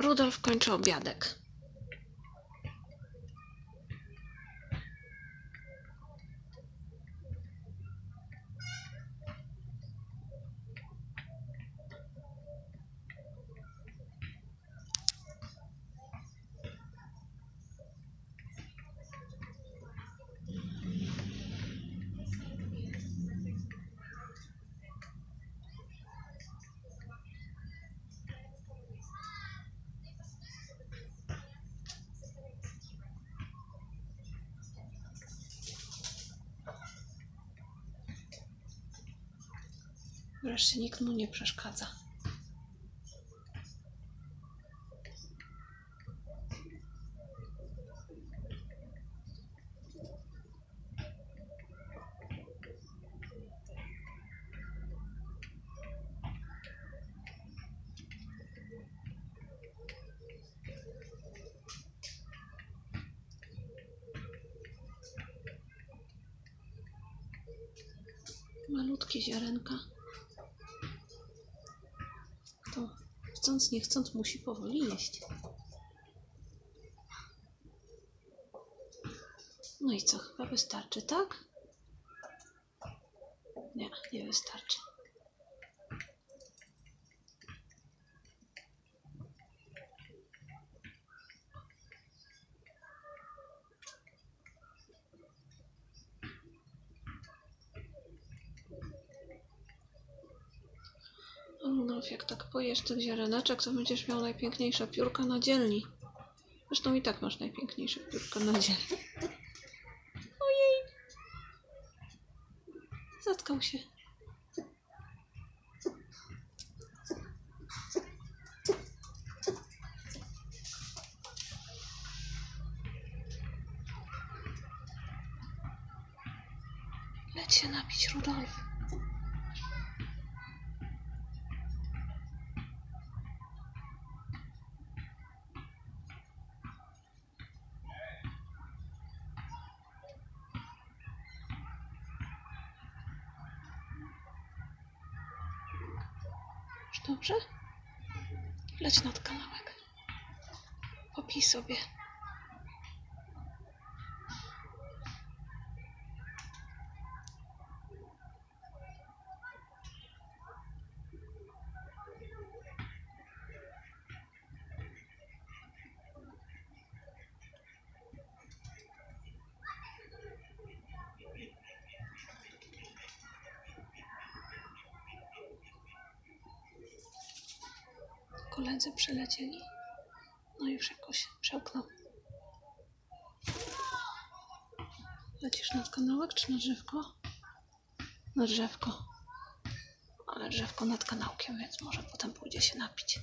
Rudolf kończy obiadek. Wreszcie nikt mu nie przeszkadza. Malutkie ziarenka. To chcąc nie chcąc musi powoli jeść. No i co? Chyba wystarczy, tak? Nie, nie wystarczy. Rudolf, jak tak pojesz tych ziareneczek, to będziesz miał najpiękniejsze piórka na dzielni. Zresztą i tak masz najpiękniejsze piórka na dzielni. Ojej! Zatkał się. Leć się napić, Rudolf. Już dobrze? Leć nad kanałek. Popij sobie. Koledzy przylecieli. No i już jakoś przełknął. Lecisz nad kanałek czy na drzewko? Na drzewko. Ale drzewko nad kanałkiem, więc może potem pójdzie się napić.